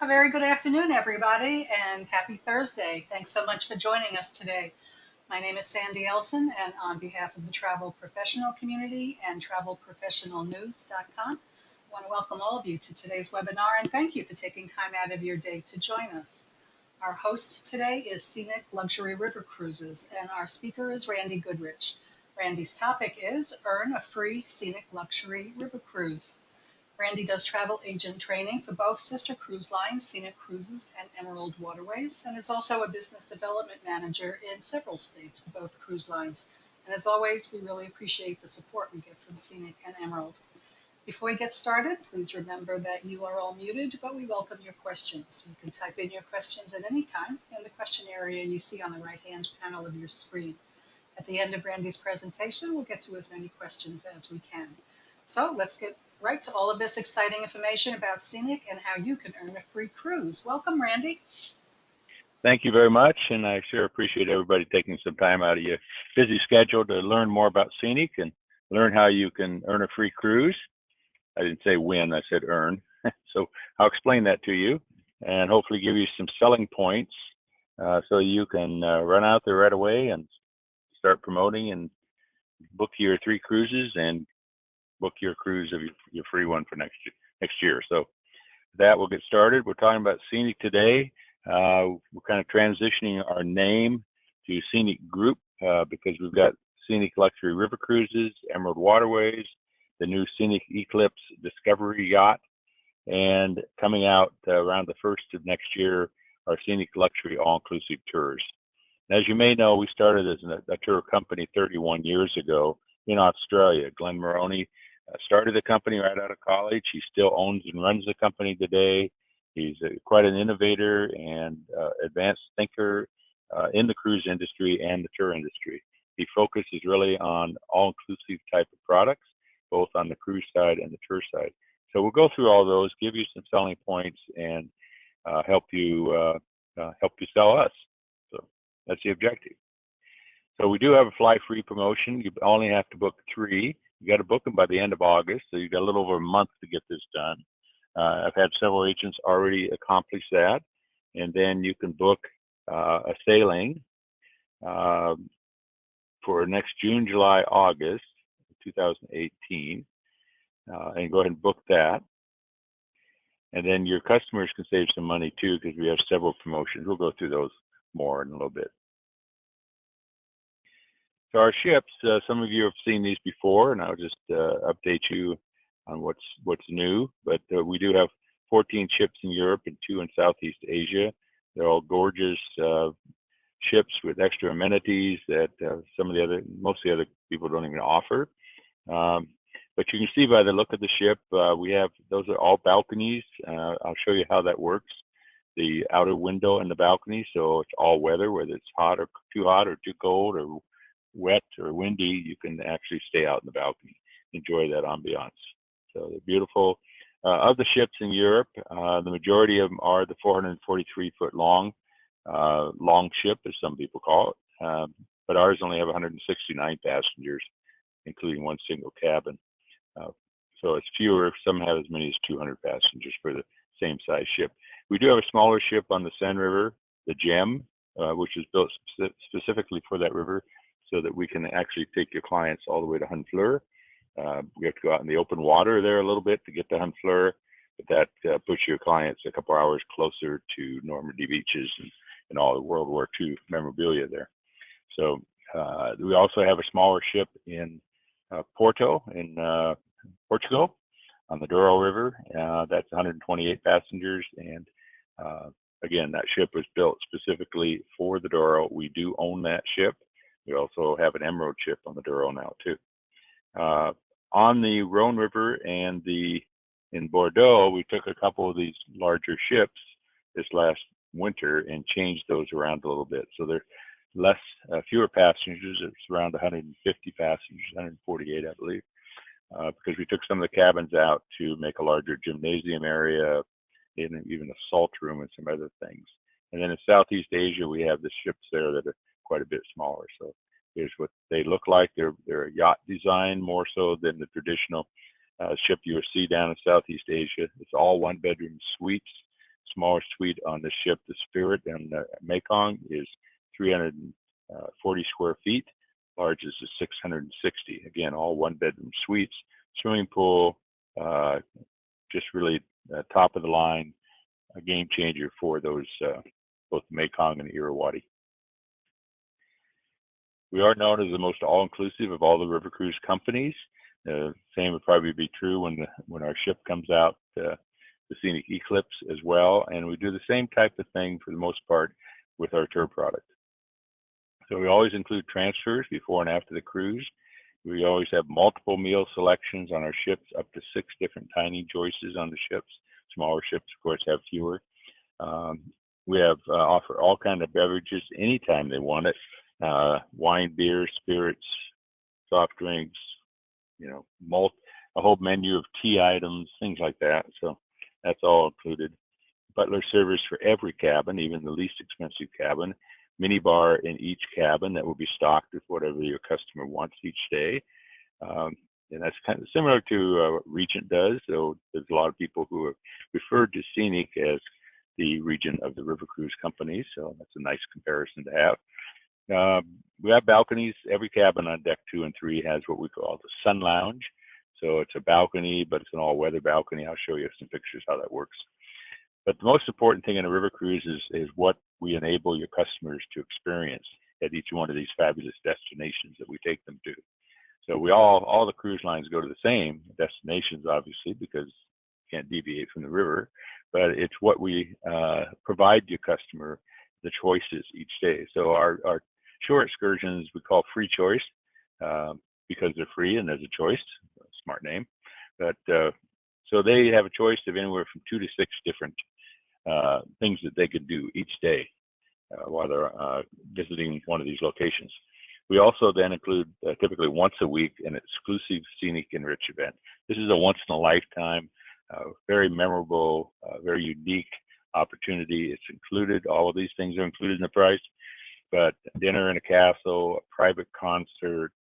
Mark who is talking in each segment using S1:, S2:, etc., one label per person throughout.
S1: A very good afternoon, everybody, and happy Thursday. Thanks so much for joining us today. My name is Sandy Elson, and on behalf of the travel professional community and travelprofessionalnews.com, I want to welcome all of you to today's webinar and thank you for taking time out of your day to join us. Our host today is Scenic Luxury River Cruises, and our speaker is Randy Goodrich. Randy's topic is Earn a Free Scenic Luxury River Cruise. Randy does travel agent training for both sister cruise lines, Scenic Cruises and Emerald Waterways, and is also a business development manager in several states for both cruise lines. And as always, we really appreciate the support we get from Scenic and Emerald. Before we get started, please remember that you are all muted, but we welcome your questions. You can type in your questions at any time in the question area you see on the right-hand panel of your screen. At the end of Randy's presentation, we'll get to as many questions as we can. So let's get right to all of this exciting information about Scenic and how you can earn a free cruise. Welcome, Randy.
S2: Thank you very much, and I sure appreciate everybody taking some time out of your busy schedule to learn more about Scenic and learn how you can earn a free cruise. I didn't say win, I said earn. So I'll explain that to you and hopefully give you some selling points so you can run out there right away and start promoting and book your 3 cruises and book your cruise of your free one for next year. So that will get started. We're talking about Scenic today. We're kind of transitioning our name to Scenic Group because we've got Scenic Luxury River Cruises, Emerald Waterways, the new Scenic ECLIPSE Discovery Yacht, and coming out around the 1st of next year, our Scenic Luxury All-Inclusive Tours. As you may know, we started as a tour company 31 years ago in Australia. Glenn Moroney started the company right out of college. He still owns and runs the company today. He's quite an innovator and advanced thinker in the cruise industry and the tour industry. He focuses really on all-inclusive type of products, both on the cruise side and the tour side. So we'll go through all those, give you some selling points, and help you sell us. So that's the objective. So we do have a fly free promotion. You only have to book 3. You got to book them by the end of August, so you got a little over a month to get this done. I've had several agents already accomplish that, and then you can book a sailing for next June, July, August 2018, and go ahead and book that. And then your customers can save some money too, because we have several promotions. We'll go through those more in a little bit. So our ships, some of you have seen these before, and I'll just update you on what's new. But we do have 14 ships in Europe and 2 in Southeast Asia. They're all gorgeous ships with extra amenities that most of the other people don't even offer. But you can see by the look of the ship, those are all balconies. I'll show you how that works. The outer window and the balcony, so it's all weather, whether it's hot or too cold or wet or windy, you can actually stay out in the balcony, enjoy that ambiance. So they're beautiful. Of the ships in Europe, the majority of them are the 443-foot long ship, as some people call it. But ours only have 169 passengers, including one single cabin. So it's fewer. Some have as many as 200 passengers for the same size ship. We do have a smaller ship on the Seine River, the Gem, which is built specifically for that river, so that we can actually take your clients all the way to Honfleur. We have to go out in the open water there a little bit to get to Honfleur, but that puts your clients a couple hours closer to Normandy beaches and all the World War II memorabilia there. So we also have a smaller ship in Porto in Portugal on the Douro River. That's 128 passengers, and again, that ship was built specifically for the Douro. We do own that ship. We also have an Emerald ship on the Douro now too. On the Rhone River and in Bordeaux, we took a couple of these larger ships this last winter and changed those around a little bit. So they're fewer passengers. It's around 150 passengers, 148, I believe, because we took some of the cabins out to make a larger gymnasium area, and even a salt room and some other things. And then in Southeast Asia, we have the ships there that are quite a bit smaller. So here's what they look like. They're a yacht design more so than the traditional ship you will see down in Southeast Asia. It's all 1-bedroom suites. smallest suite on the ship, the Spirit and the Mekong, is 340 square feet. Largest is 660. Again, all one-bedroom suites, swimming pool, just really top of the line, a game changer for those both the Mekong and the Irrawaddy. We are known as the most all-inclusive of all the river cruise companies. The same would probably be true when our ship comes out, the Scenic E-Eclipse as well, and we do the same type of thing for the most part with our tour product. So we always include transfers before and after the cruise. We always have multiple meal selections on our ships, up to 6 different tiny choices on the ships. Smaller ships, of course, have fewer. We have offer all kinds of beverages anytime they want it. Wine, beer, spirits, soft drinks, a whole menu of tea items, things like that. So that's all included. Butler service for every cabin, even the least expensive cabin. Mini bar in each cabin that will be stocked with whatever your customer wants each day. And that's kind of similar to what Regent does. So there's a lot of people who have referred to Scenic as the Regent of the river cruise companies. So that's a nice comparison to have. We have balconies. Every cabin on deck 2 and 3 has what we call the sun lounge. So it's a balcony, but it's an all-weather balcony. I'll show you some pictures how that works. But the most important thing in a river cruise is what we enable your customers to experience at each one of these fabulous destinations that we take them to. So all the cruise lines go to the same destinations, obviously, because you can't deviate from the river. But it's what we provide your customer, the choices each day. So our shore excursions we call free choice because they're free and there's a choice. Smart name. But so they have a choice of anywhere from 2 to 6 different things that they could do each day while they're visiting one of these locations. We also then include typically once a week an exclusive Scenic Enrich event. This is a once in a lifetime, very memorable, very unique opportunity. It's included, all of these things are included in the price, but dinner in a castle, a private concert,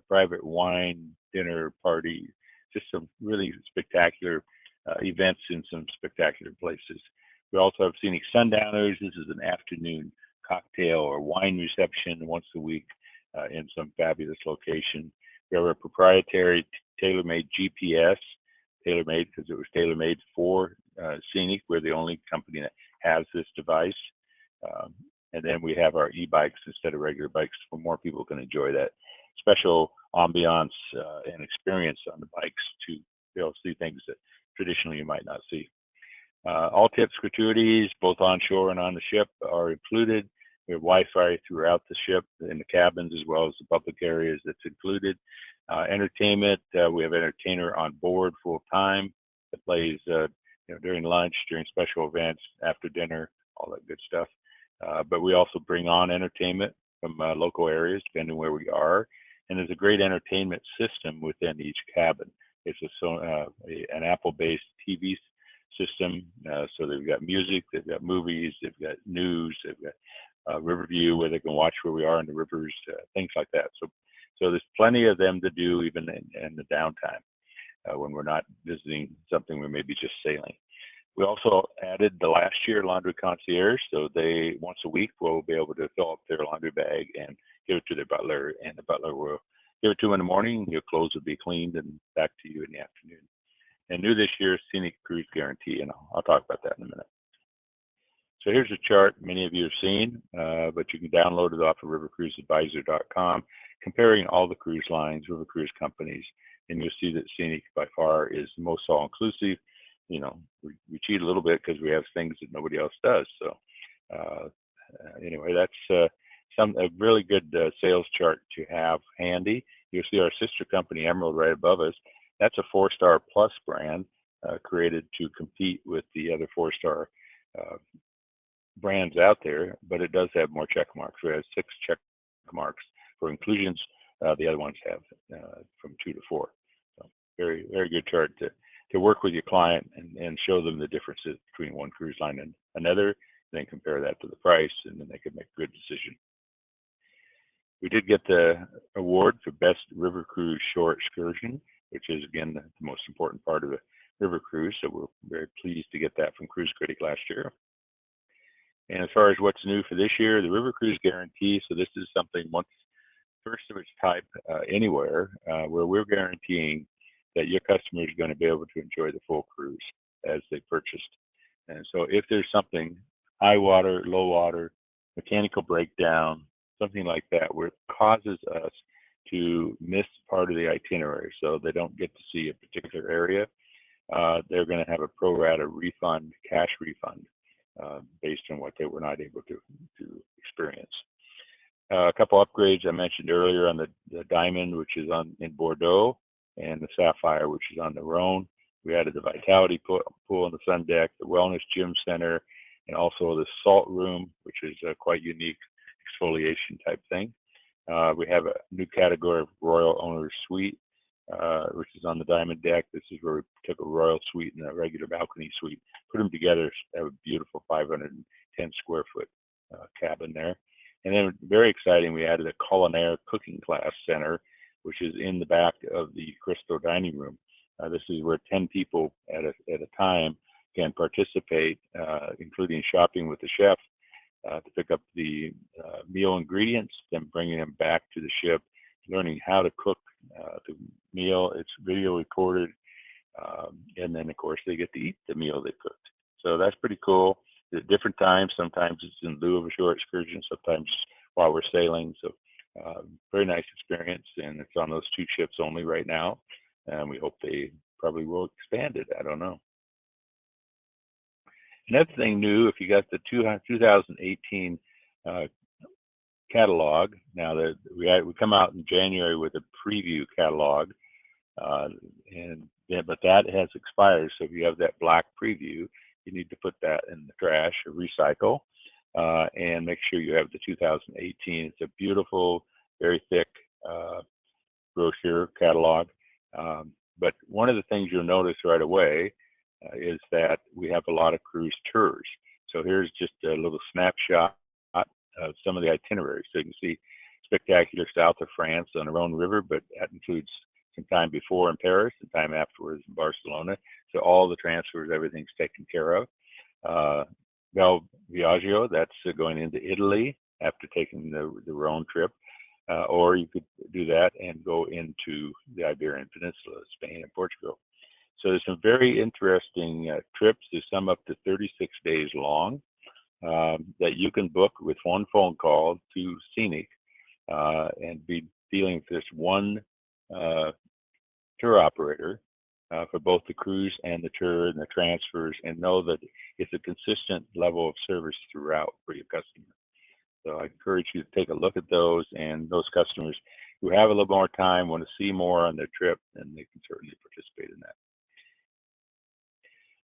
S2: private wine dinner party, just some really spectacular events in some spectacular places. We also have Scenic Sundowners. This is an afternoon cocktail or wine reception once a week in some fabulous location. We have a proprietary tailor-made GPS, tailor-made because it was tailor-made for Scenic. We're the only company that has this device. And then we have our e-bikes instead of regular bikes, so more people can enjoy that special ambiance and experience on the bikes to be able to see things that traditionally you might not see. All tips, gratuities, both on shore and on the ship, are included. We have Wi-Fi throughout the ship in the cabins as well as the public areas that's included. Entertainment, we have an entertainer on board full time that plays during lunch, during special events, after dinner, all that good stuff. But we also bring on entertainment from local areas, depending where we are. And there's a great entertainment system within each cabin. It's an Apple-based TV system. So they've got music, they've got movies, they've got news, they've got Riverview where they can watch where we are in the rivers, things like that. So there's plenty of them to do even in the downtime when we're not visiting something we may be just sailing. We also added the last year laundry concierge, so they once a week will be able to fill up their laundry bag and give it to their butler, and the butler will give it to them in the morning. Your clothes will be cleaned and back to you in the afternoon. And new this year, Scenic Cruise Guarantee, and I'll talk about that in a minute. So here's a chart many of you have seen, but you can download it off of rivercruiseadvisor.com, comparing all the cruise lines, river cruise companies, and you'll see that Scenic by far is the most all-inclusive. We cheat a little bit because we have things that nobody else does. So anyway, that's a really good sales chart to have handy. You'll see our sister company, Emerald, right above us. That's a 4-star plus brand created to compete with the other 4-star brands out there, but it does have more check marks. We have 6 check marks for inclusions. The other ones have from 2 to 4. So very, very good chart to work with your client and show them the differences between one cruise line and another, then compare that to the price, and then they can make a good decision. We did get the award for Best River Cruise Shore Excursion, which is, again, the most important part of the river cruise, so we're very pleased to get that from Cruise Critic last year. And as far as what's new for this year, the River Cruise Guarantee. So this is something first of its type anywhere, where we're guaranteeing that your customer is going to be able to enjoy the full cruise as they purchased. And so if there's something, high water, low water, mechanical breakdown, something like that, where it causes us to miss part of the itinerary, so they don't get to see a particular area, they're going to have a pro rata refund, cash refund, based on what they were not able to experience. A couple upgrades I mentioned earlier on the Diamond, which is in Bordeaux, and the Sapphire, which is on the Rhone. We added the Vitality pool on the sun deck, the Wellness Gym Center, and also the Salt Room, which is a quite unique exfoliation type thing. We have a new category of Royal Owner's Suite, which is on the Diamond deck. This is where we took a Royal Suite and a regular balcony suite, put them together, have a beautiful 510 square foot cabin there. And then very exciting, we added a Culinaire cooking class center, which is in the back of the Crystal dining room. This is where 10 people at a time can participate, including shopping with the chef to pick up the meal ingredients, then bringing them back to the ship, learning how to cook the meal. It's video recorded, and then of course they get to eat the meal they cooked. So that's pretty cool. At different times, sometimes it's in lieu of a shore excursion, sometimes while we're sailing. So very nice experience, and it's on those 2 ships only right now, and we hope they probably will expand it. I don't know. Another thing new, if you got the 2018 catalog, now that we come out in January with a preview catalog, but that has expired. So if you have that black preview, you need to put that in the trash or recycle, and make sure you have the 2018. It's a beautiful, very thick brochure catalog. But one of the things you'll notice right away is that we have a lot of cruise tours. So here's just a little snapshot of some of the itineraries. So you can see spectacular south of France on the Rhone River, but that includes some time before in Paris and time afterwards in Barcelona. So all the transfers, everything's taken care of. Bel Viaggio, that's going into Italy after taking the Rhone trip. Or you could do that and go into the Iberian Peninsula, Spain and Portugal. So there's some very interesting trips. There's some up to 36 days long that you can book with one phone call to Scenic and be dealing with this one tour operator for both the cruise and the tour and the transfers, and know that it's a consistent level of service throughout for your customer. So I encourage you to take a look at those, and those customers who have a little more time, want to see more on their trip, then they can certainly participate in that.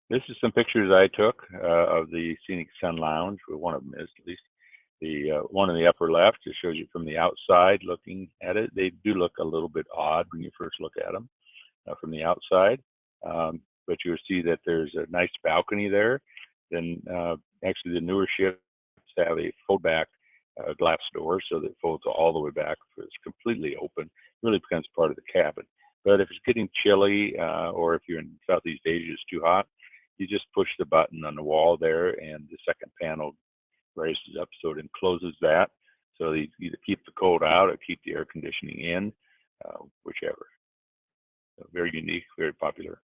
S2: This is some pictures I took of the Scenic Sun Lounge, or one of them is at least. The one in the upper left just shows you from the outside looking at it. They do look a little bit odd when you first look at them from the outside, but you'll see that there's a nice balcony there. Then actually the newer ships have a fold back glass door, so that it folds all the way back. So it's completely open. It really becomes part of the cabin. But if it's getting chilly, or if you're in Southeast Asia, it's too hot, you just push the button on the wall there, and the second panel raises up so it encloses that. So you either keep the cold out or keep the air conditioning in, whichever. So very unique, very popular.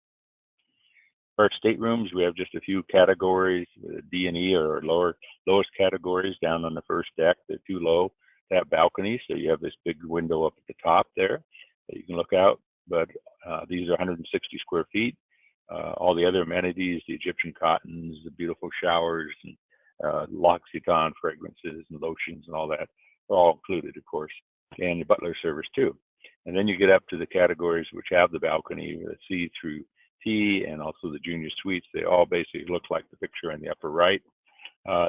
S2: For our staterooms, we have just a few categories, D and E or lowest categories down on the first deck. They're too low to have balconies, so you have this big window up at the top there that you can look out. But these are 160 square feet. All the other amenities, the Egyptian cottons, the beautiful showers, and L'Occitane fragrances and lotions and all that are all included, of course, and the butler service too. And then you get up to the categories which have the balcony, the C through T, and also the junior suites. They all basically look like the picture in the upper right.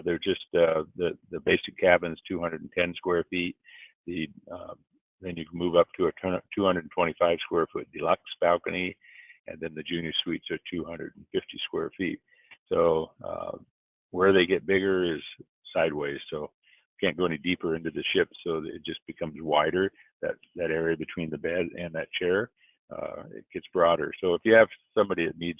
S2: They're just the basic cabin is 210 square feet. Then you can move up to a 225 square foot deluxe balcony, and then the junior suites are 250 square feet. So where they get bigger is sideways, so can't go any deeper into the ship, so it just becomes wider. That area between the bed and that chair, it gets broader. So if you have somebody that needs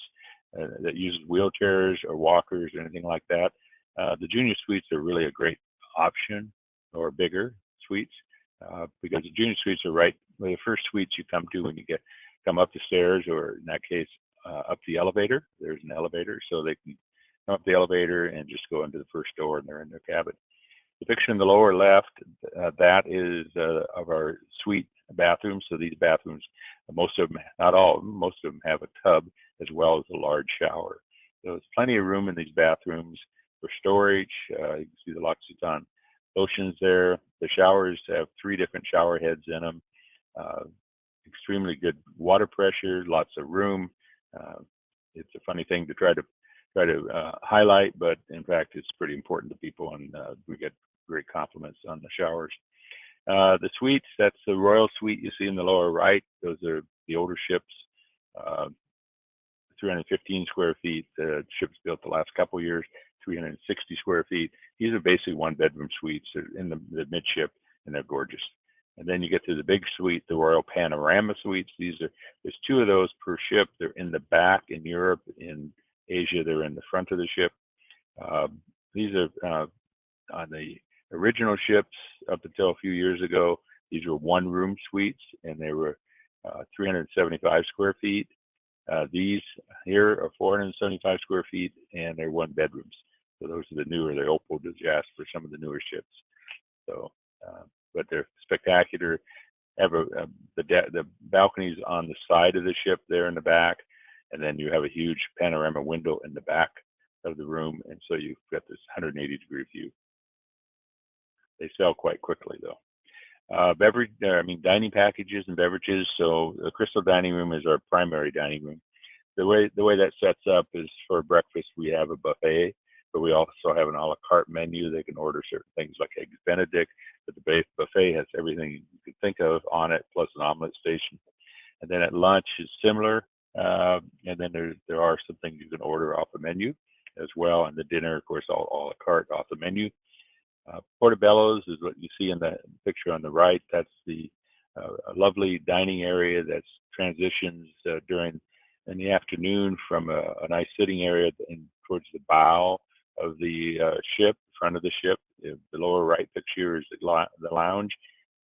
S2: that uses wheelchairs or walkers or anything like that. The junior suites are really a great option, or bigger suites, because the junior suites are right where the first suites you come to when you come up the stairs, or in that case, up the elevator. There's an elevator, so they can come up the elevator and just go into the first door, and they're in their cabin. The picture in the lower left, that is of our suite bathrooms. So these bathrooms, most of them, not all of them, most of them have a tub as well as a large shower. So there's plenty of room in these bathrooms for storage. You can see the L'Occitane lotions there. The showers have 3 different shower heads in them. Extremely good water pressure, lots of room. It's a funny thing to try to highlight, but in fact, it's pretty important to people, and we get great compliments on the showers. The suites, that's the Royal Suite you see in the lower right. Those are the older ships, 315 square feet. The ships built the last couple of years, 360 square feet. These are basically 1-bedroom suites. They're in the midship, and they're gorgeous. And then you get to the big suite, the Royal Panorama suites. There's 2 of those per ship. They're in the back in Europe. In Asia, they're in the front of the ship. These are on the original ships up until a few years ago. These were 1-room suites, and they were 375 square feet. These here are 475 square feet, and they're 1-bedrooms. So those are the newer. They're opal de Jaspe for some of the newer ships. So, but they're spectacular. Have the balconies on the side of the ship there in the back, and then you have a huge panorama window in the back of the room, and so you've got this 180-degree view. They sell quite quickly, though. Dining packages and beverages. So the Crystal Dining Room is our primary dining room. The way that sets up is for breakfast we have a buffet, but we also have an a la carte menu. They can order certain things like eggs Benedict, but the buffet has everything you could think of on it, plus an omelet station. And then at lunch is similar, and then there are some things you can order off the menu as well. And the dinner, of course, all a la carte off the menu. Portobello's is what you see in the picture on the right. That's the lovely dining area that transitions in the afternoon from a nice sitting area towards the bow of the ship, front of the ship. The lower right picture is the lounge,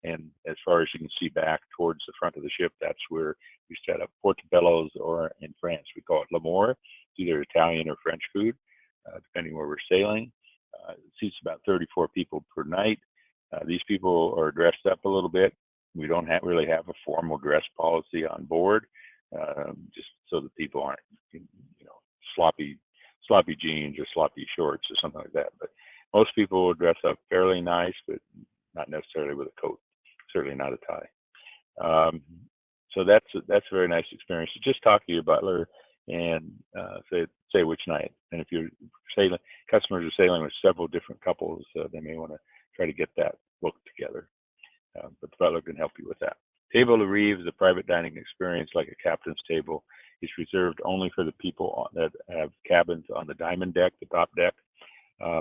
S2: and as far as you can see back towards the front of the ship, that's where we set up Portobello's, or in France we call it L'Amour, either Italian or French food, depending where we're sailing. It seats about 34 people per night. These people are dressed up a little bit. We don't really have a formal dress policy on board, just so that people aren't, sloppy jeans or sloppy shorts or something like that. But most people will dress up fairly nice, but not necessarily with a coat. Certainly not a tie. So that's a very nice experience. So just talk to your butler and say which night. And if you're customers are sailing with several different couples, they may want to try to get that booked together. But the butler can help you with that. Table de Rive is a private dining experience like a captain's table. It's reserved only for the people that have cabins on the diamond deck, the top deck,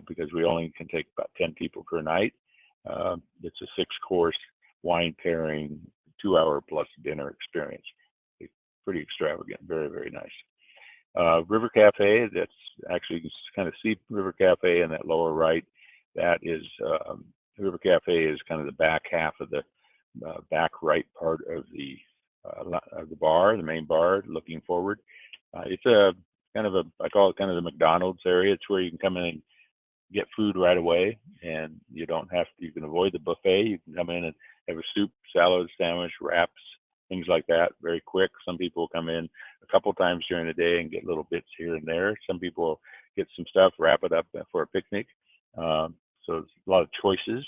S2: because we only can take about 10 people per night. It's a 6-course wine pairing, 2-hour plus dinner experience. It's pretty extravagant, very, very nice. River Cafe, that's actually, you can kind of see River Cafe in that lower right. That is, River Cafe is kind of the back half of the back right part of the bar, the main bar, looking forward. It's a kind of I call it kind of the McDonald's area. It's where you can come in and get food right away, and you can avoid the buffet. You can come in and have a soup, salad, sandwich, wraps, things like that, very quick. Some people come in a couple times during the day and get little bits here and there. Some people get some stuff, wrap it up for a picnic. So there's a lot of choices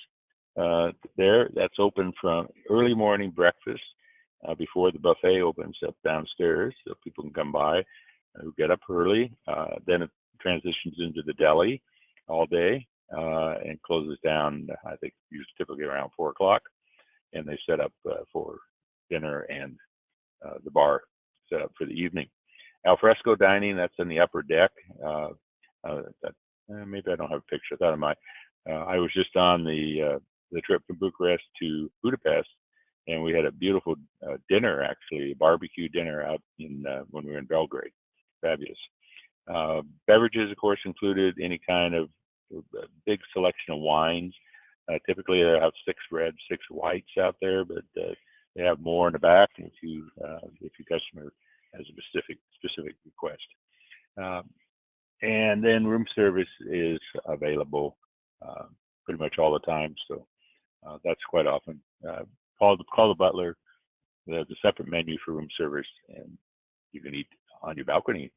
S2: there. That's open from early morning breakfast before the buffet opens up downstairs, so people can come by who get up early. Then it transitions into the deli all day and closes down, I think, typically around 4 o'clock. And they set up for dinner and the bar set up for the evening. Alfresco dining, that's in the upper deck. Maybe I don't have a picture. I thought I might. I was just on the trip from Bucharest to Budapest, and we had a beautiful dinner, actually, a barbecue dinner out when we were in Belgrade. Fabulous. Beverages, of course, included any kind of big selection of wines. Typically, they have 6 reds, 6 whites out there, but they have more in the back if your customer has a specific request. And then room service is available pretty much all the time, so that's quite often. Call the butler. There's a separate menu for room service, and you can eat on your balcony.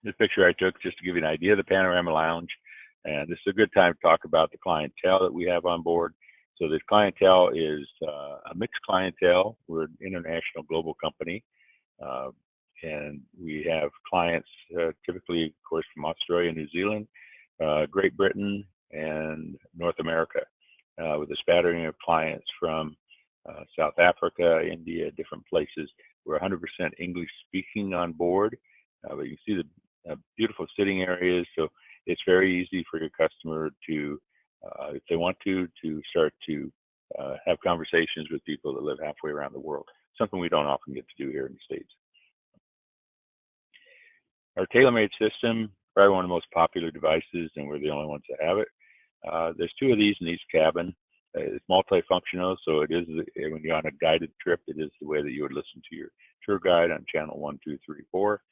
S2: This picture I took just to give you an idea of the Panorama Lounge, and this is a good time to talk about the clientele that we have on board. So this clientele is a mixed clientele. We're an international global company, and we have clients typically, of course, from Australia, New Zealand, Great Britain, and North America, with a spattering of clients from South Africa, India, different places. We're 100% English speaking on board, but you can see the beautiful sitting areas. So it's very easy for your customer to, if they want to start to have conversations with people that live halfway around the world, something we don't often get to do here in the States. Our tailor-made system, probably one of the most popular devices, and we're the only ones that have it. There's 2 of these in each cabin. It's multifunctional, so it is, when you're on a guided trip, it is the way that you would listen to your tour guide on channel 1, 2, 3, 4.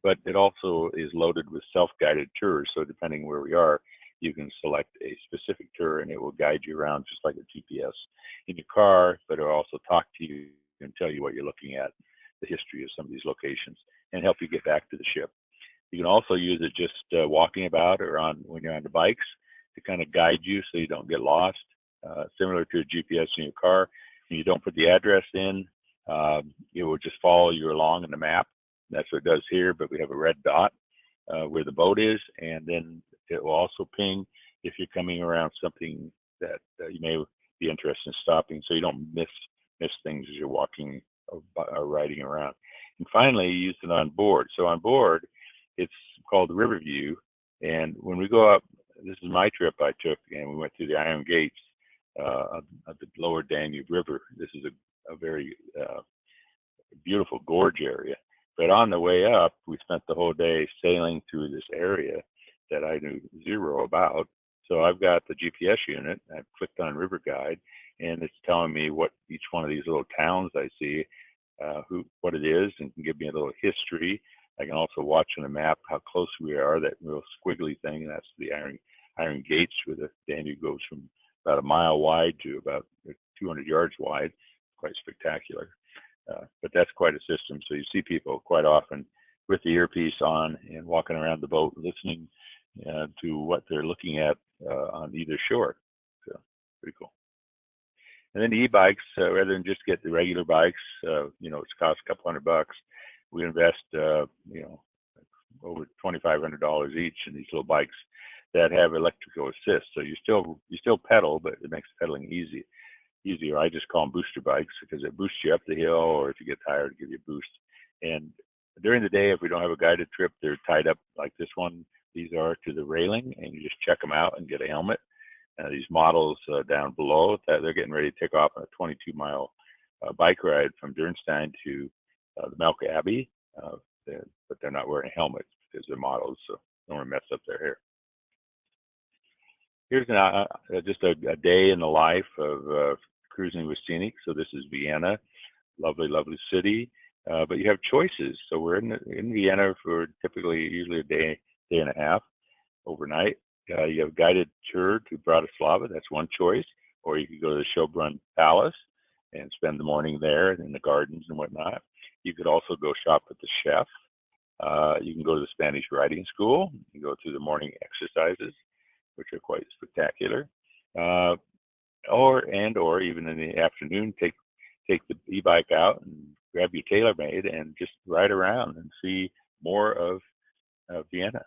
S2: But it also is loaded with self-guided tours, so depending where we are, you can select a specific tour and it will guide you around just like a GPS in your car, but it'll also talk to you and tell you what you're looking at, the history of some of these locations, and help you get back to the ship. You can also use it just walking about or when you're on the bikes to kind of guide you so you don't get lost. Similar to a GPS in your car, when you don't put the address in, it will just follow you along in the map. That's what it does here, but we have a red dot where the boat is, and then it will also ping if you're coming around something that you may be interested in stopping, so you don't miss things as you're walking or riding around. And finally, you use it on board. So on board, it's called the River View, and when we go up, this is my trip I took, and we went through the Iron Gates of the lower Danube River. This is a very beautiful gorge area. But on the way up, we spent the whole day sailing through this area that I knew zero about. So I've got the GPS unit. I've clicked on River Guide, and it's telling me what each one of these little towns I see, what it is, and can give me a little history. I can also watch on the map how close we are. That little squiggly thing, that's the Iron Gates, where the Danube goes from about a mile wide to about 200 yards wide. Quite spectacular. But that's quite a system. So you see people quite often with the earpiece on and walking around the boat, listening to what they're looking at on either shore. So pretty cool. And then the e-bikes, rather than just get the regular bikes, it's cost a couple $100. We invest, over $2,500 each in these little bikes that have electrical assist. So you still pedal, but it makes pedaling easier. I just call them booster bikes because it boosts you up the hill, or if you get tired, it gives you a boost. And during the day, if we don't have a guided trip, they're tied up like this one. These are to the railing, and you just check them out and get a helmet. These models down below, they're getting ready to take off on a 22-mile bike ride from Dürnstein to the Melk Abbey, but they're not wearing helmets because they're models, so don't want to mess up their hair. Here's just a day in the life of cruising with Scenic. So this is Vienna, lovely, lovely city, but you have choices. So we're in Vienna for usually a day and a half overnight. You have a guided tour to Bratislava, that's one choice, or you could go to the Schönbrunn Palace and spend the morning there in the gardens and whatnot. You could also go shop at the chef. You can go to the Spanish riding school. You can go through the morning exercises, which are quite spectacular. Or even in the afternoon, take the e-bike out and grab your TaylorMade and just ride around and see more of Vienna.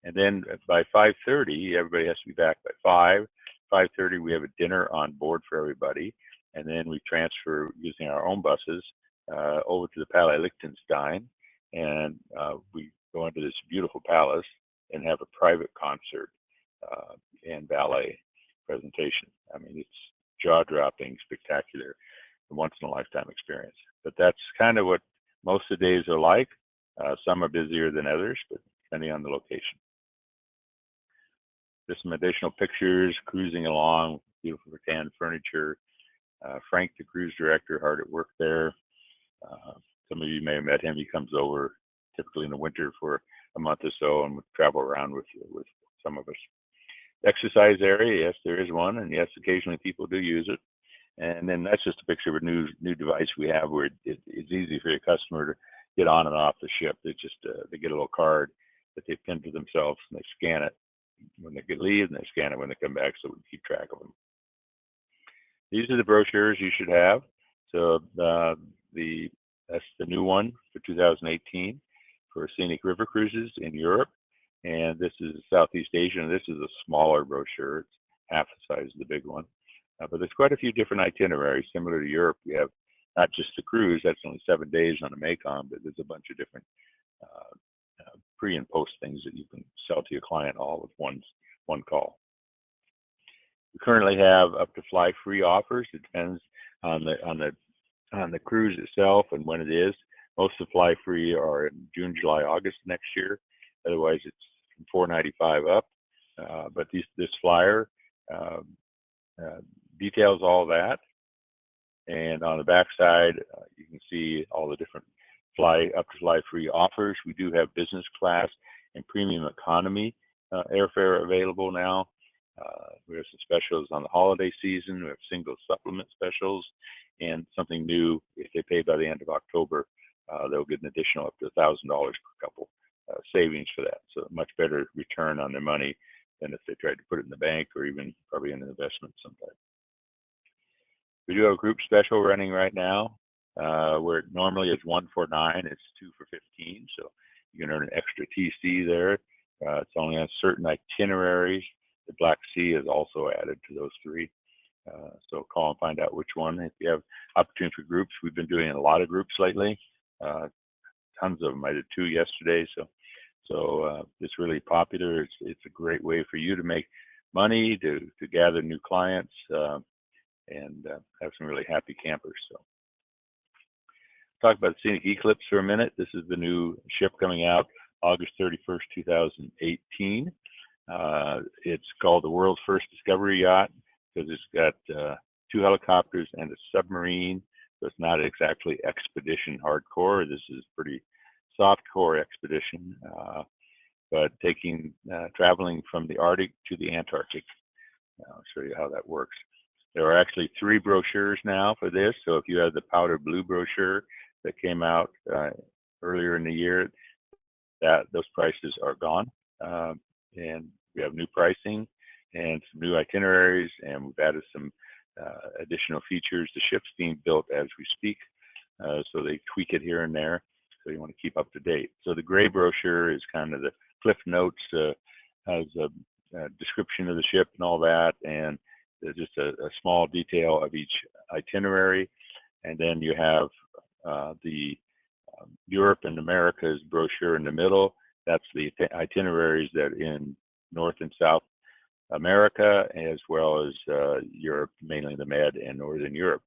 S2: And then by 5:30, everybody has to be back by 5. 5:30, we have a dinner on board for everybody, and then we transfer using our own buses over to the Palais Liechtenstein, and we go into this beautiful palace and have a private concert and ballet presentation. I mean, it's jaw-dropping, spectacular, a once-in-a-lifetime experience. But that's kind of what most of the days are like. Some are busier than others, but depending on the location. Just some additional pictures, cruising along, beautiful rattan furniture. Frank, the cruise director, hard at work there. Some of you may have met him. He comes over typically in the winter for a month or so and would travel around with some of us. Exercise area, yes, there is one, and yes, occasionally people do use it. And then that's just a picture of a new device we have where it's easy for your customer to get on and off the ship. They just they get a little card that they pin to themselves and they scan it when they leave and they scan it when they come back, so we can keep track of them. These are the brochures you should have. So that's the new one for 2018 for scenic river cruises in Europe, and this is Southeast Asia, and this is a smaller brochure. It's half the size of the big one. But there's quite a few different itineraries. Similar to Europe, we have not just the cruise, that's only 7 days on a Mekong, but there's a bunch of different pre and post things that you can sell to your client all with one call. We currently have up to fly free offers. It depends on the cruise itself and when it is. Most of the fly free are in June, July, August next year. Otherwise, it's from $4.95 up. But this flyer details all that. And on the back side, you can see all the different up to fly free offers. We do have business class and premium economy airfare available now. We have some specials on the holiday season. We have single supplement specials, and something new, if they pay by the end of October, they'll get an additional up to $1,000 per couple savings for that. So much better return on their money than if they tried to put it in the bank or even probably in an investment sometime. We do have a group special running right now, where it normally is 1 for 9, it's 2 for 15. So you can earn an extra TC there. It's only on certain itineraries. The Black Sea is also added to those 3. So call and find out which one. If you have opportunity for groups, we've been doing a lot of groups lately. Tons of them. I did 2 yesterday. So it's really popular. It's a great way for you to make money, to gather new clients, and have some really happy campers. So talk about Scenic E-Clipse for a minute. This is the new ship coming out August 31st, 2018. It's called the world's first discovery yacht because it's got 2 helicopters and a submarine. So it's not exactly expedition hardcore. This is pretty soft core expedition, but traveling from the Arctic to the Antarctic. I'll show you how that works. There are actually 3 brochures now for this. So if you have the powder blue brochure that came out earlier in the year, those prices are gone. And we have new pricing and some new itineraries, and we've added some additional features. The ship's being built as we speak, so they tweak it here and there. So you want to keep up to date. So the gray brochure is kind of the Cliff Notes, has a description of the ship and all that, and there's just a small detail of each itinerary. And then you have the Europe and Americas brochure in the middle. That's the itineraries that in North and South America, as well as Europe, mainly the Med and Northern Europe.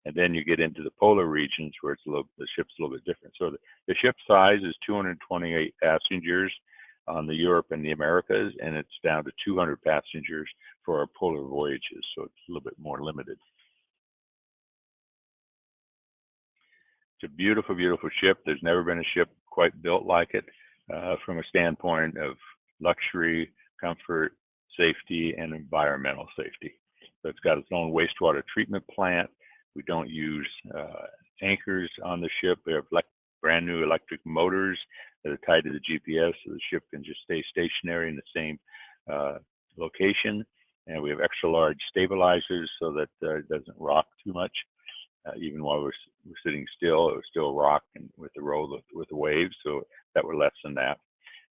S2: And then you get into the polar regions where the ship's a little bit different. So the ship size is 228 passengers on the Europe and the Americas, and it's down to 200 passengers for our polar voyages. So it's a little bit more limited. It's a beautiful, beautiful ship. There's never been a ship quite built like it from a standpoint of luxury, comfort, safety, and environmental safety. So it's got its own wastewater treatment plant. We don't use anchors on the ship. We have brand new electric motors that are tied to the GPS, so the ship can just stay stationary in the same location. And we have extra large stabilizers so that it doesn't rock too much. Even while we're sitting still, it will still rock with the roll with the waves, so that would lessen that.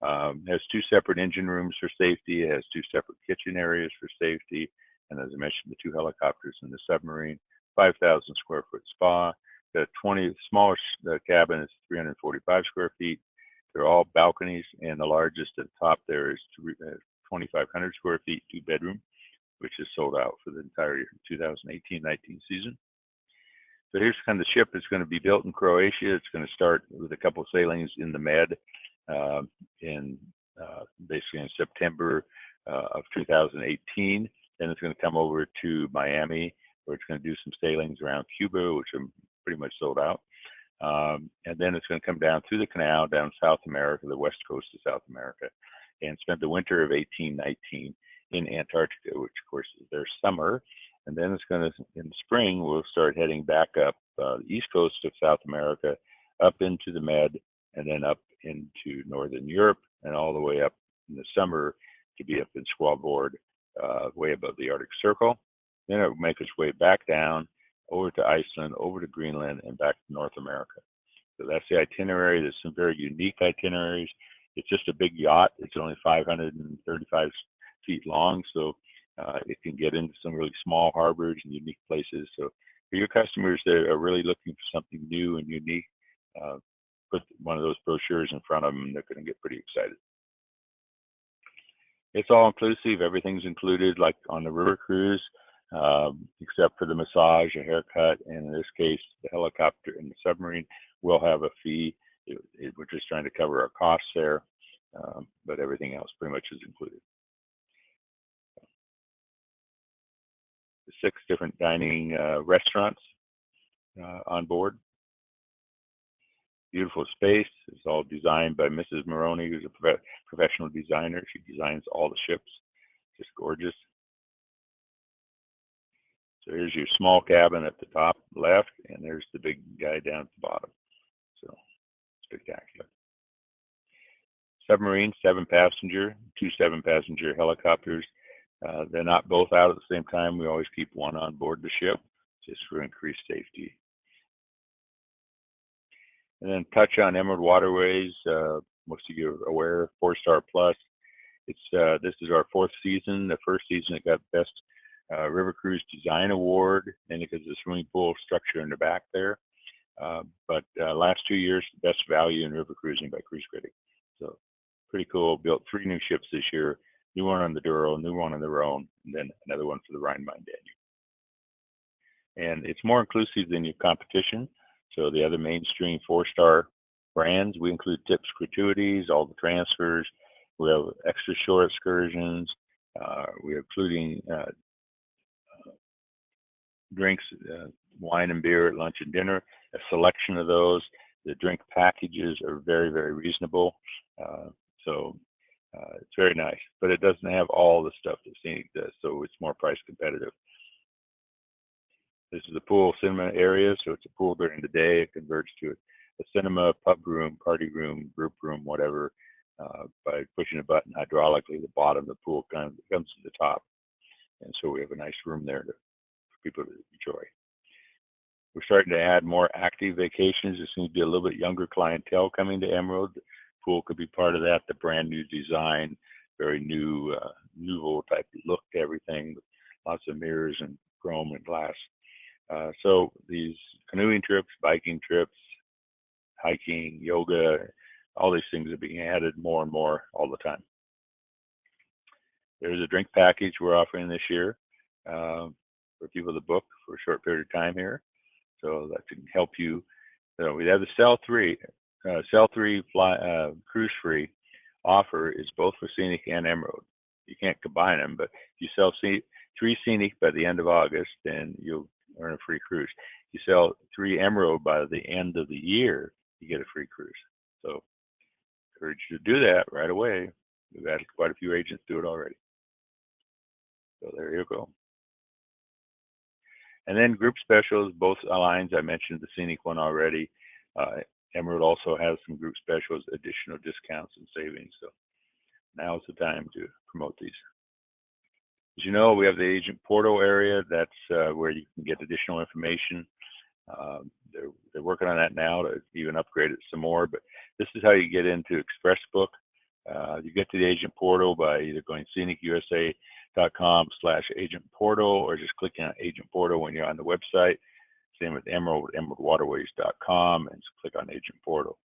S2: It has 2 separate engine rooms for safety. It has 2 separate kitchen areas for safety. And as I mentioned, the 2 helicopters and the submarine, 5,000 square foot spa. The smallest cabin is 345 square feet. They're all balconies, and the largest at the top there is 2,500 square feet, 2-bedroom, which is sold out for the entire 2018-19 season. So here's kind of the ship. It's going to be built in Croatia. It's going to start with a couple of sailings in the Med in basically in September of 2018. Then it's going to come over to Miami, where it's going to do some sailings around Cuba, which are pretty much sold out. And then it's going to come down through the canal, down South America, the west coast of South America, and spend the winter of 1819 in Antarctica, which of course is their summer. And then it's going to, in spring, we'll start heading back up the east coast of South America, up into the Med, and then up into Northern Europe, and all the way up in the summer to be up in Svalbard, way above the Arctic Circle. Then it will make its way back down over to Iceland, over to Greenland, and back to North America. So that's the itinerary. There's some very unique itineraries. It's just a big yacht. It's only 535 feet long, so it can get into some really small harbors and unique places. So for your customers that are really looking for something new and unique, put one of those brochures in front of them, and they're going to get pretty excited. It's all inclusive. Everything's included, like on the river cruise, except for the massage, a haircut, and in this case, the helicopter and the submarine will have a fee. We're just trying to cover our costs there, but everything else pretty much is included. The 6 different dining restaurants on board. Beautiful space. It's all designed by Mrs. Maroney, who's a professional designer. She designs all the ships. Just gorgeous. So here's your small cabin at the top left, and there's the big guy down at the bottom. So spectacular. Submarine, 7-passenger, 2 7-passenger helicopters. They're not both out at the same time. We always keep one on board the ship just for increased safety. And then touch on Emerald Waterways. Most of you are aware, 4-star plus. This is our 4th season. The first season it got Best River Cruise Design Award, and because of the swimming pool structure in the back there. But last 2 years, Best Value in River Cruising by Cruise Critic. So pretty cool. Built 3 new ships this year. New one on the Douro, new one on the Rhone, and then another one for the Rhine-Main-Danube. And it's more inclusive than your competition. So the other mainstream 4-star brands, we include tips, gratuities, all the transfers. We have extra shore excursions. We're including drinks, wine and beer at lunch and dinner, a selection of those. The drink packages are very, very reasonable. So it's very nice, but it doesn't have all the stuff that Scenic does, so it's more price competitive. This is the pool cinema area, so it's a pool during the day. It converts to a cinema, pub room, party room, group room, whatever. By pushing a button hydraulically, the bottom of the pool comes to the top. And so we have a nice room there for people to enjoy. We're starting to add more active vacations. There seems to be a little bit younger clientele coming to Emerald. The pool could be part of that. The brand new design, very new, nouveau type look to everything, lots of mirrors and chrome and glass. So these canoeing trips, biking trips, hiking, yoga, all these things are being added more and more all the time. There's a drink package we're offering this year for people to book for a short period of time here. So that can help you. So we have the Sell 3 cruise free offer is both for Scenic and Emerald. You can't combine them, but if you sell 3 Scenic by the end of August, then you'll earn a free cruise. If you sell 3 Emerald by the end of the year, you get a free cruise. So I encourage you to do that right away. We've had quite a few agents do it already. So there you go. And then group specials, both lines. I mentioned the Scenic one already. Emerald also has some group specials, additional discounts and savings. So now's the time to promote these. As you know, we have the agent portal area. That's where you can get additional information. They're working on that now to even upgrade it some more. But this is how you get into ExpressBook. You get to the agent portal by either going scenicusa.com/agent portal or just clicking on agent portal when you're on the website. Same with Emerald, emeraldwaterways.com, and just click on agent portal.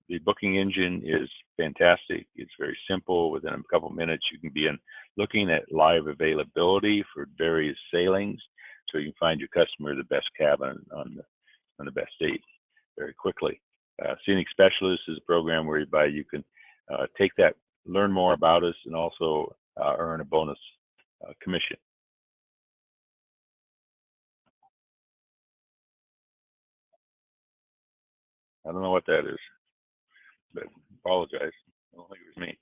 S2: The booking engine is fantastic. It's very simple. Within a couple minutes, you can be looking at live availability for various sailings. so you can find your customer the best cabin on the best date very quickly. Scenic Specialist is a program whereby you can take that, learn more about us, and also earn a bonus commission. I don't know what that is, but apologize. I don't think it was me.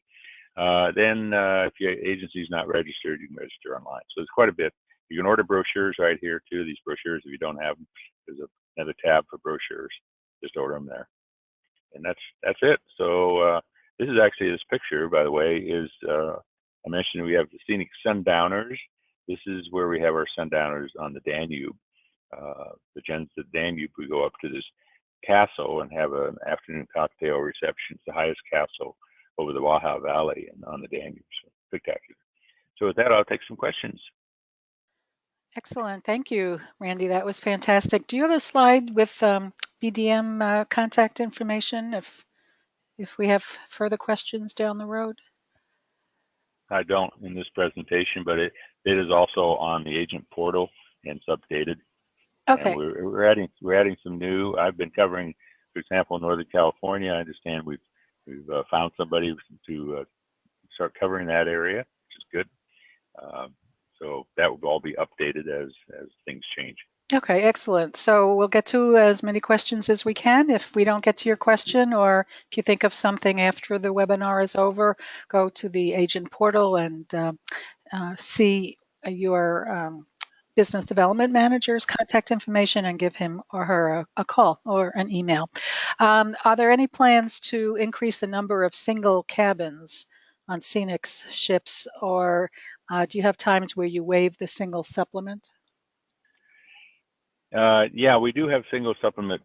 S2: Then if your agency is not registered, you can register online. So there's quite a bit. You can order brochures right here too. These brochures, if you don't have them, there's another tab for brochures. Just order them there. And that's it. So this is actually, this picture, by the way, is I mentioned we have the Scenic Sundowners. This is where we have our sundowners on the Danube. The Danube, we go up to this castle and have an afternoon cocktail reception. It's the highest castle over the Waha Valley and on the Danube. So spectacular. So with that, I'll take some questions.
S1: Excellent. Thank you, Randy. That was fantastic. Do you have a slide with BDM contact information if we have further questions down the road?
S2: I don't in this presentation, but it is also on the agent portal and it's updated.
S1: Okay.
S2: And we're adding some new. I've been covering, for example, Northern California. I understand we've found somebody to start covering that area, which is good. So that will all be updated as things change.
S1: Okay, excellent. So we'll get to as many questions as we can. If we don't get to your question, or if you think of something after the webinar is over, go to the agent portal and see your business development manager's contact information and give him or her a call or an email. Are there any plans to increase the number of single cabins on Scenic's ships, or do you have times where you waive the single supplement?
S2: Yeah, we do have single supplement.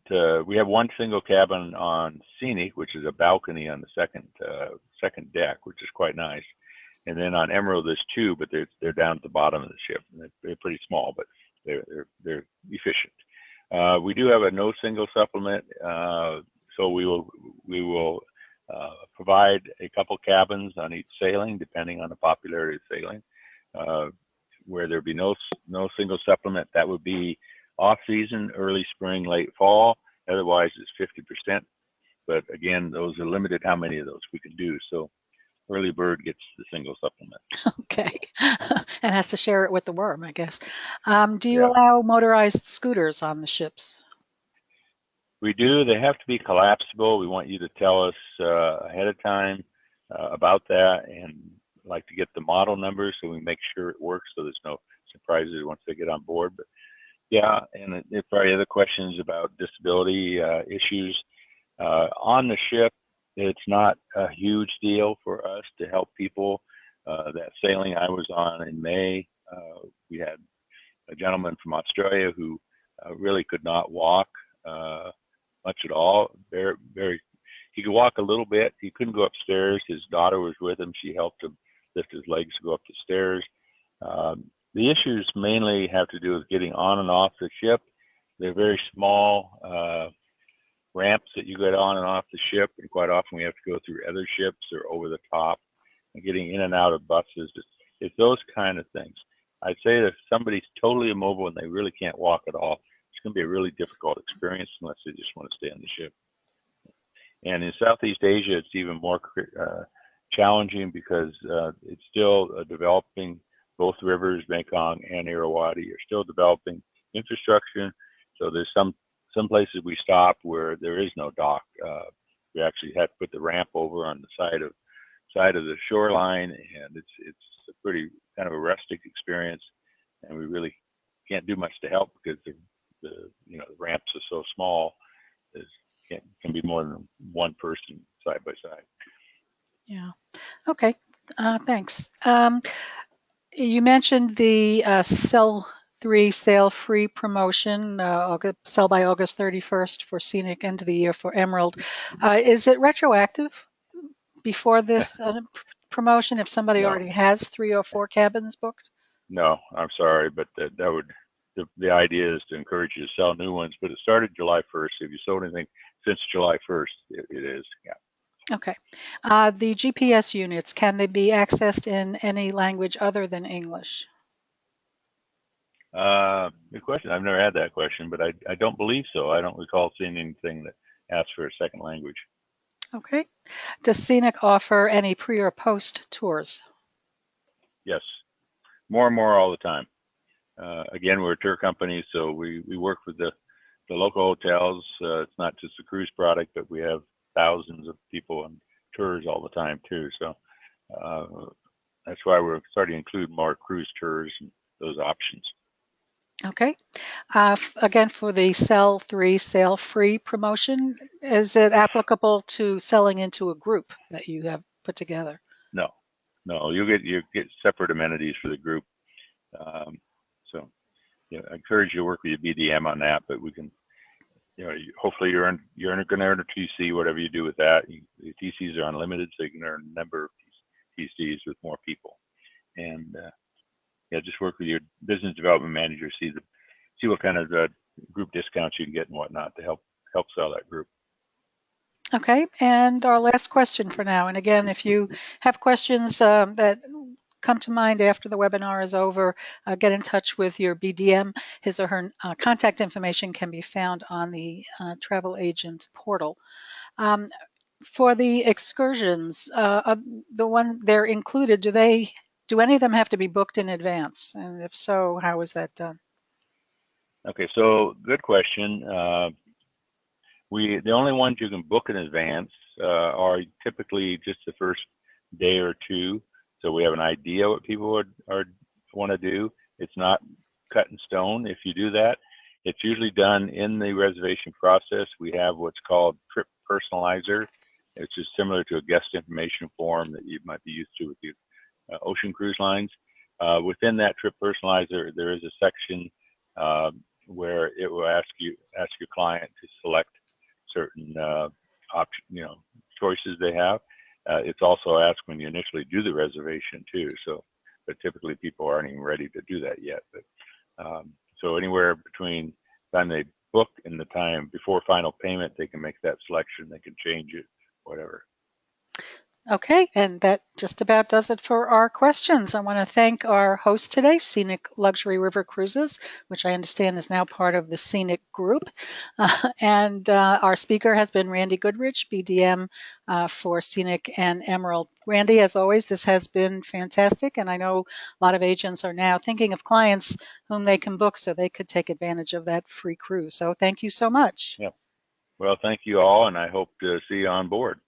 S2: We have one single cabin on Scenic, which is a balcony on the second deck, which is quite nice. And then on Emerald, there's two, but they're down at the bottom of the ship. They're pretty small, but they're efficient. We do have a no single supplement, so we will provide a couple cabins on each sailing, depending on the popularity of sailing. Where there be no single supplement, that would be off season, early spring, late fall. Otherwise, it's 50%. But again, those are limited how many of those we can do. So early bird gets the single supplement.
S1: Okay, and has to share it with the worm, I guess. Do you allow motorized scooters on the ships?
S2: We do. They have to be collapsible. We want you to tell us ahead of time about that, and like to get the model numbers so we make sure it works, so there's no surprises once they get on board. But yeah, and if there are other questions about disability issues on the ship, it's not a huge deal for us to help people. That sailing I was on in May, we had a gentleman from Australia who really could not walk much at all. He could walk a little bit. He couldn't go upstairs. His daughter was with him. She helped him lift his legs to go up the stairs. The issues mainly have to do with getting on and off the ship. They're very small ramps that you get on and off the ship, and quite often we have to go through other ships or over the top, and getting in and out of buses. It's those kind of things. I'd say that if somebody's totally immobile and they really can't walk at all, it's going to be a really difficult experience unless they just want to stay on the ship. And in Southeast Asia, it's even more challenging because it's still developing. Both rivers, Mekong and Irrawaddy, are still developing infrastructure. So there's some places we stop where there is no dock. We actually had to put the ramp over on the side of the shoreline, and it's a pretty kind of a rustic experience. And we really can't do much to help because the ramps are so small. There can be more than one person side by side.
S1: Yeah. Okay. Thanks. You mentioned the Sell 3 Sail Free promotion, sell by August 31st for Scenic, end of the year for Emerald. Is it retroactive before this promotion if somebody already has 3 or 4 cabins booked?
S2: No, I'm sorry, but the idea is to encourage you to sell new ones, but it started July 1st. If you sold anything since July 1st, it is, yeah.
S1: Okay. The GPS units, can they be accessed in any language other than English?
S2: Good question. I've never had that question, but I don't believe so. I don't recall seeing anything that asks for a second language.
S1: Okay. Does Scenic offer any pre or post tours?
S2: Yes, more and more all the time. Again, we're a tour company, so we work with the local hotels. It's not just a cruise product, but we have thousands of people on tours all the time too. So uh, that's why we're starting to include more cruise tours and those options.
S1: Okay. Again, for the sell three, sale free promotion, is it applicable to selling into a group that you have put together?
S2: No, no, you get separate amenities for the group. Um, so I encourage you to work with your BDM on that, but we can, hopefully you're going to earn a TC, whatever you do with that. The TCs are unlimited, so you can earn a number of TCs with more people. And just work with your business development manager, see what kind of group discounts you can get and whatnot to help sell that group.
S1: Okay. And our last question for now. And again, if you have questions that come to mind after the webinar is over, get in touch with your BDM. His or her contact information can be found on the travel agent portal. For the excursions, the one they're included, do any of them have to be booked in advance? And if so, how is that done?
S2: Okay, so good question. The only ones you can book in advance are typically just the first day or two, so we have an idea what people want to do. It's not cut in stone if you do that. It's usually done in the reservation process. We have what's called Trip Personalizer, which is similar to a guest information form that you might be used to with the ocean cruise lines. Within that Trip Personalizer, there is a section where it will ask your client to select certain choices they have. It's also asked when you initially do the reservation too. So, but typically people aren't even ready to do that yet. But so anywhere between the time they book and the time before final payment, they can make that selection. They can change it, whatever.
S1: Okay, and that just about does it for our questions. I want to thank our host today, Scenic Luxury River Cruises, which I understand is now part of the Scenic Group. And our speaker has been Randy Goodrich, BDM for Scenic and Emerald. Randy, as always, this has been fantastic, and I know a lot of agents are now thinking of clients whom they can book so they could take advantage of that free cruise. So thank you so much.
S2: Yeah. Well, thank you all, and I hope to see you on board.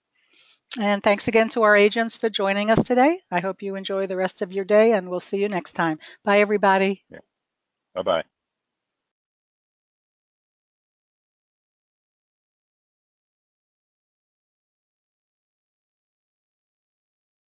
S1: And thanks again to our agents for joining us today. I hope you enjoy the rest of your day, and we'll see you next time. Bye, everybody.
S2: Yeah. Bye-bye.